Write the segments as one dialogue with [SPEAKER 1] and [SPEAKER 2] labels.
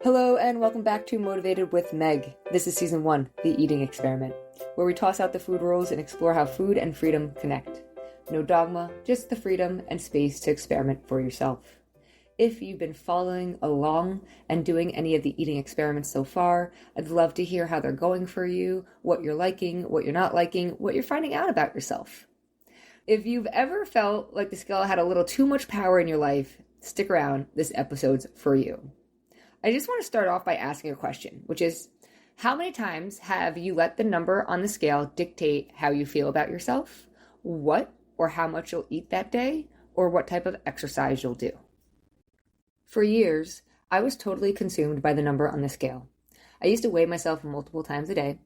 [SPEAKER 1] Hello and welcome back to Motivated with Meg. This is season 1, The Eating Experiment, where we toss out the food rules and explore how food and freedom connect. No dogma, just the freedom and space to experiment for yourself. If you've been following along and doing any of the eating experiments so far, I'd love to hear how they're going for you, what you're liking, what you're not liking, what you're finding out about yourself. If you've ever felt like the scale had a little too much power in your life, stick around, this episode's for you. I just want to start off by asking a question, which is, how many times have you let the number on the scale dictate how you feel about yourself, what or how much you'll eat that day, or what type of exercise you'll do? For years, I was totally consumed by the number on the scale. I used to weigh myself multiple times a day,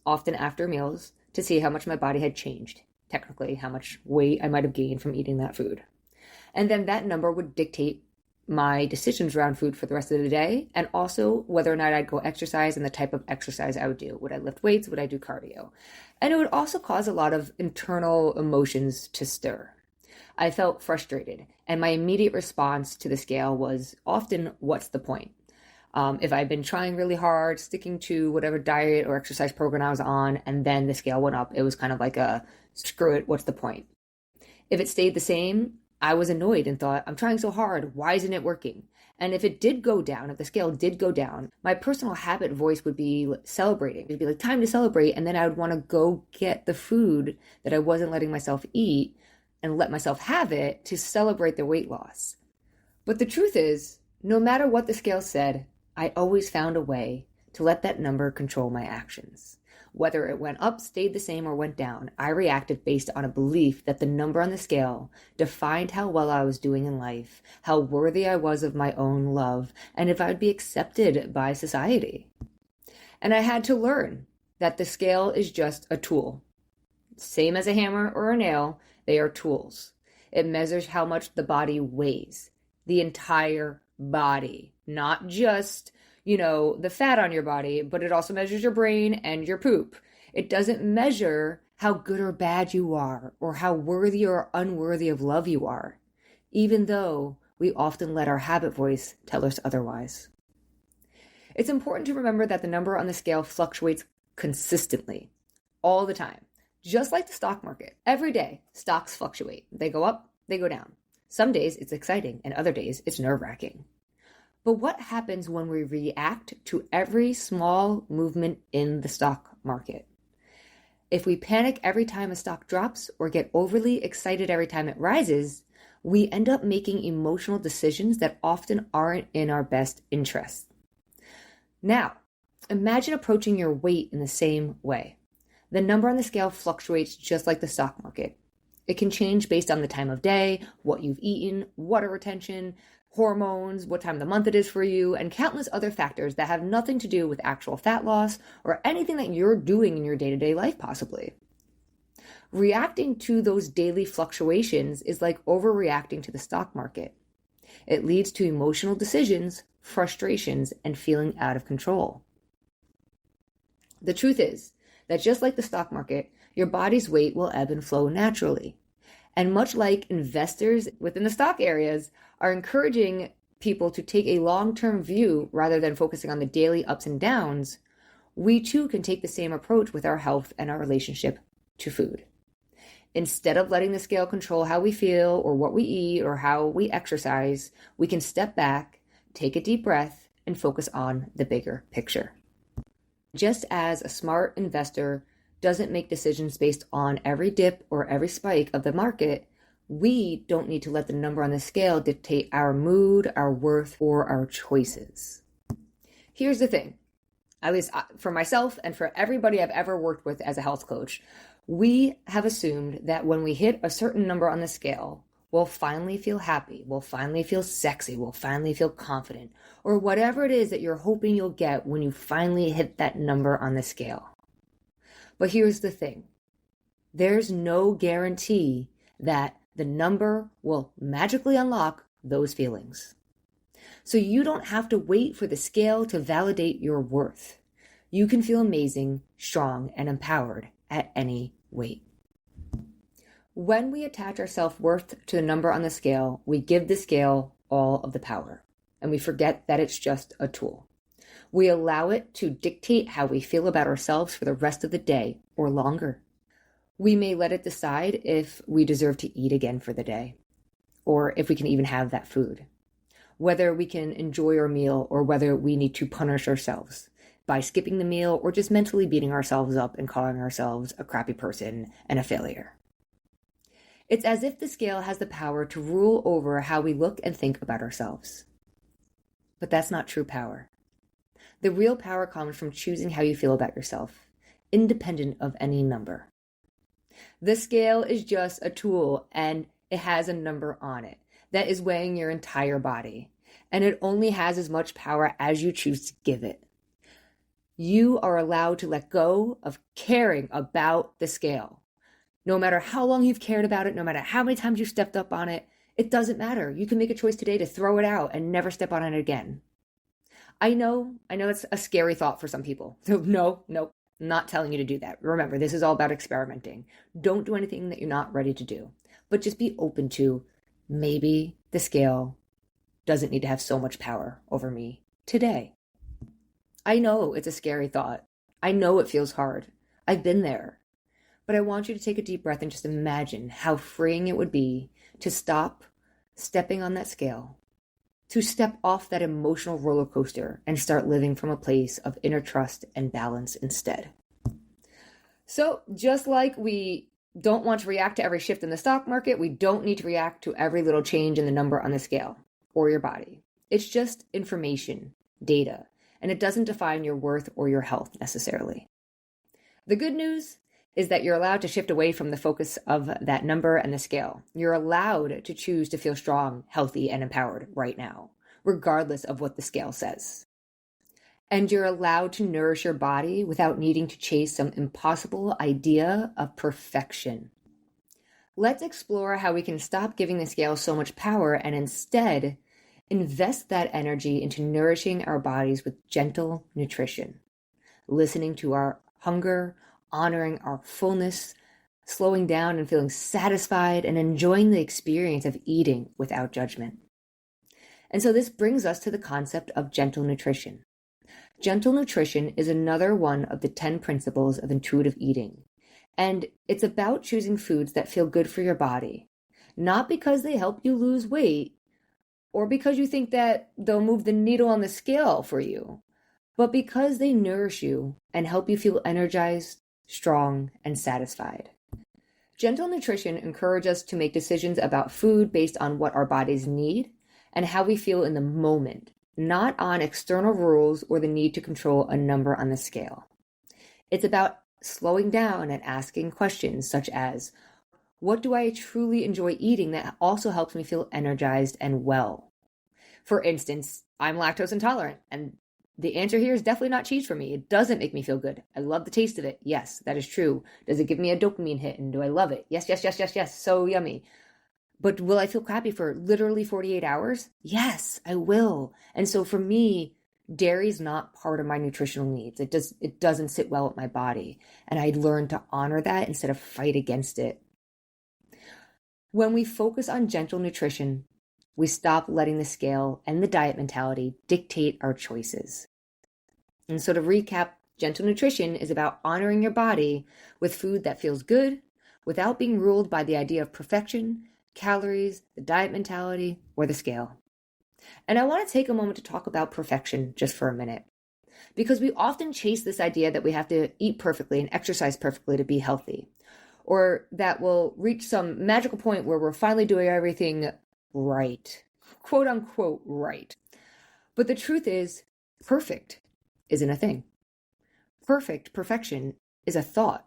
[SPEAKER 1] often after meals, to see how much my body had changed, technically how much weight I might have gained from eating that food. And then that number would dictate my decisions around food for the rest of the day, and also whether or not I'd go exercise and the type of exercise I would do. Would I lift weights? Would I do cardio? And it would also cause a lot of internal emotions to stir. I felt frustrated, and my immediate response to the scale was often, what's the point? If I'd been trying really hard, sticking to whatever diet or exercise program I was on, and then the scale went up, it was kind of like a, screw it, what's the point? If it stayed the same, I was annoyed and thought, I'm trying so hard, why isn't it working? And if it did go down, if the scale did go down, my personal habit voice would be celebrating. It'd be like, time to celebrate. And then I would want to go get the food that I wasn't letting myself eat and let myself have it to celebrate the weight loss. But the truth is, no matter what the scale said, I always found a way to let that number control my actions. Whether it went up, stayed the same, or went down, I reacted based on a belief that the number on the scale defined how well I was doing in life, how worthy I was of my own love, and if I would be accepted by society. And I had to learn that the scale is just a tool. Same as a hammer or a nail, they are tools. It measures how much the body weighs, the entire body, not just the fat on your body, but it also measures your brain and your poop. It doesn't measure how good or bad you are, or how worthy or unworthy of love you are, even though we often let our habit voice tell us otherwise. It's important to remember that the number on the scale fluctuates consistently, all the time, just like the stock market. Every day, stocks fluctuate. They go up, they go down. Some days it's exciting, and other days it's nerve-wracking. But what happens when we react to every small movement in the stock market? If we panic every time a stock drops or get overly excited every time it rises, we end up making emotional decisions that often aren't in our best interest. Now, imagine approaching your weight in the same way. The number on the scale fluctuates just like the stock market. It can change based on the time of day, what you've eaten, water retention, hormones, what time of the month it is for you, and countless other factors that have nothing to do with actual fat loss or anything that you're doing in your day-to-day life, possibly. Reacting to those daily fluctuations is like overreacting to the stock market. It leads to emotional decisions, frustrations, and feeling out of control. The truth is that just like the stock market, your body's weight will ebb and flow naturally. And much like investors within the stock areas are encouraging people to take a long-term view rather than focusing on the daily ups and downs, we too can take the same approach with our health and our relationship to food. Instead of letting the scale control how we feel or what we eat or how we exercise, we can step back, take a deep breath, and focus on the bigger picture. Just as a smart investor doesn't make decisions based on every dip or every spike of the market, we don't need to let the number on the scale dictate our mood, our worth, or our choices. Here's the thing, at least for myself and for everybody I've ever worked with as a health coach, we have assumed that when we hit a certain number on the scale, we'll finally feel happy, we'll finally feel sexy, we'll finally feel confident, or whatever it is that you're hoping you'll get when you finally hit that number on the scale. But here's the thing. There's no guarantee that the number will magically unlock those feelings. So you don't have to wait for the scale to validate your worth. You can feel amazing, strong, and empowered at any weight. When we attach our self-worth to the number on the scale, we give the scale all of the power, and we forget that it's just a tool. We allow it to dictate how we feel about ourselves for the rest of the day or longer. We may let it decide if we deserve to eat again for the day, or if we can even have that food, whether we can enjoy our meal or whether we need to punish ourselves by skipping the meal or just mentally beating ourselves up and calling ourselves a crappy person and a failure. It's as if the scale has the power to rule over how we look and think about ourselves. But that's not true power. The real power comes from choosing how you feel about yourself, independent of any number. The scale is just a tool, and it has a number on it that is weighing your entire body, and it only has as much power as you choose to give it. You are allowed to let go of caring about the scale. No matter how long you've cared about it, no matter how many times you've stepped up on it, it doesn't matter. You can make a choice today to throw it out and never step on it again. I know it's a scary thought for some people. So no, not telling you to do that. Remember, this is all about experimenting. Don't do anything that you're not ready to do, but just be open to maybe the scale doesn't need to have so much power over me today. I know it's a scary thought. I know it feels hard. I've been there. But I want you to take a deep breath and just imagine how freeing it would be to stop stepping on that scale, to step off that emotional roller coaster and start living from a place of inner trust and balance instead. So just like we don't want to react to every shift in the stock market, we don't need to react to every little change in the number on the scale or your body. It's just information, data, and it doesn't define your worth or your health necessarily. The good news is that you're allowed to shift away from the focus of that number and the scale. You're allowed to choose to feel strong, healthy, and empowered right now, regardless of what the scale says. And you're allowed to nourish your body without needing to chase some impossible idea of perfection. Let's explore how we can stop giving the scale so much power and instead invest that energy into nourishing our bodies with gentle nutrition, listening to our hunger, honoring our fullness, slowing down and feeling satisfied, and enjoying the experience of eating without judgment. And so this brings us to the concept of gentle nutrition. Gentle nutrition is another one of the 10 principles of intuitive eating. And it's about choosing foods that feel good for your body, not because they help you lose weight or because you think that they'll move the needle on the scale for you, but because they nourish you and help you feel energized, strong, and satisfied. Gentle nutrition encourages us to make decisions about food based on what our bodies need and how we feel in the moment, not on external rules or the need to control a number on the scale. It's about slowing down and asking questions such as, what do I truly enjoy eating that also helps me feel energized and well? For instance, I'm lactose intolerant, and the answer here is definitely not cheese for me. It doesn't make me feel good. I love the taste of it. Yes, that is true. Does it give me a dopamine hit? And do I love it? Yes. So yummy. But will I feel crappy for literally 48 hours? Yes, I will. And so for me, dairy is not part of my nutritional needs. It doesn't sit well with my body. And I learned to honor that instead of fight against it. When we focus on gentle nutrition, we stop letting the scale and the diet mentality dictate our choices. And so to recap, gentle nutrition is about honoring your body with food that feels good without being ruled by the idea of perfection, calories, the diet mentality, or the scale. And I want to take a moment to talk about perfection just for a minute, because we often chase this idea that we have to eat perfectly and exercise perfectly to be healthy, or that we'll reach some magical point where we're finally doing everything right, quote unquote right. But the truth is, perfect isn't a thing. Perfection is a thought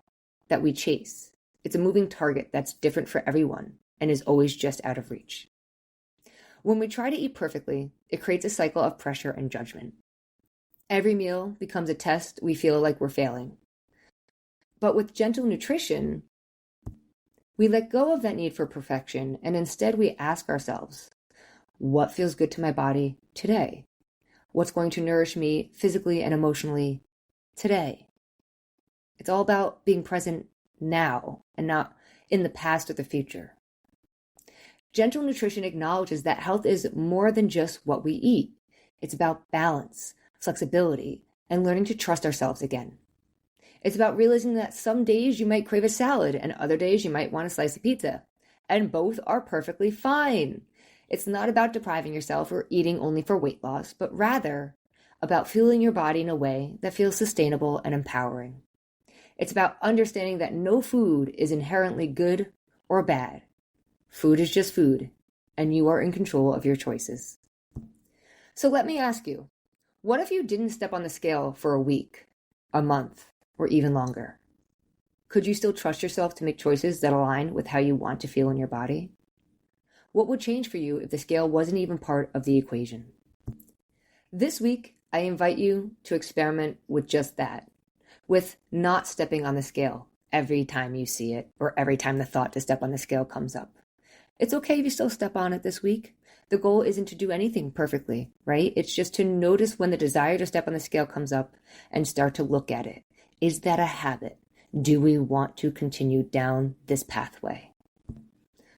[SPEAKER 1] that we chase. It's a moving target that's different for everyone and is always just out of reach. When we try to eat perfectly, it creates a cycle of pressure and judgment. Every meal becomes a test we feel like we're failing. But with gentle nutrition, we let go of that need for perfection, and instead we ask ourselves, what feels good to my body today? What's going to nourish me physically and emotionally today? It's all about being present now and not in the past or the future. Gentle nutrition acknowledges that health is more than just what we eat. It's about balance, flexibility, and learning to trust ourselves again. It's about realizing that some days you might crave a salad and other days you might want a slice of pizza, and both are perfectly fine. It's not about depriving yourself or eating only for weight loss, but rather about fueling your body in a way that feels sustainable and empowering. It's about understanding that no food is inherently good or bad. Food is just food, and you are in control of your choices. So let me ask you, what if you didn't step on the scale for a week, a month, or even longer? Could you still trust yourself to make choices that align with how you want to feel in your body? What would change for you if the scale wasn't even part of the equation? This week, I invite you to experiment with just that, with not stepping on the scale every time you see it or every time the thought to step on the scale comes up. It's okay if you still step on it this week. The goal isn't to do anything perfectly, right? It's just to notice when the desire to step on the scale comes up and start to look at it. Is that a habit? Do we want to continue down this pathway?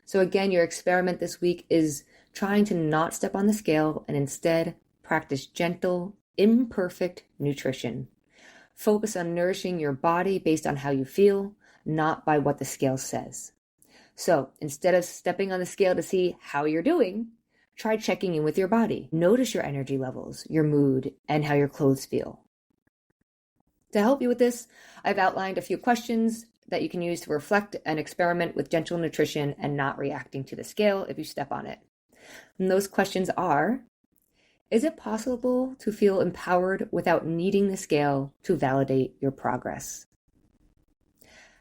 [SPEAKER 1] So again, your experiment this week is trying to not step on the scale and instead practice gentle, imperfect nutrition. Focus on nourishing your body based on how you feel, not by what the scale says. So instead of stepping on the scale to see how you're doing, try checking in with your body. Notice your energy levels, your mood, and how your clothes feel. To help you with this, I've outlined a few questions that you can use to reflect and experiment with gentle nutrition and not reacting to the scale if you step on it. And those questions are, is it possible to feel empowered without needing the scale to validate your progress?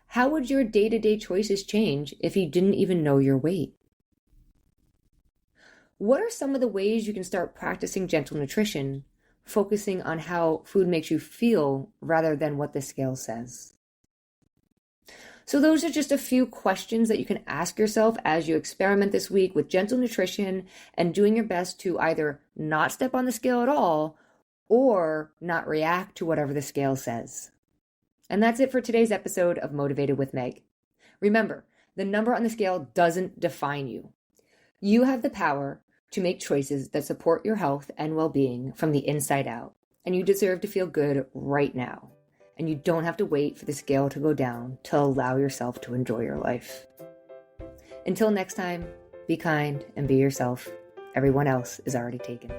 [SPEAKER 1] How would your day-to-day choices change if you didn't even know your weight? What are some of the ways you can start practicing gentle nutrition, focusing on how food makes you feel rather than what the scale says? So those are just a few questions that you can ask yourself as you experiment this week with gentle nutrition and doing your best to either not step on the scale at all or not react to whatever the scale says. And that's it for today's episode of Motivated with Meg. Remember, the number on the scale doesn't define you. You have the power to make choices that support your health and well-being from the inside out, and you deserve to feel good right now. And you don't have to wait for the scale to go down to allow yourself to enjoy your life. Until next time, be kind and be yourself. Everyone else is already taken.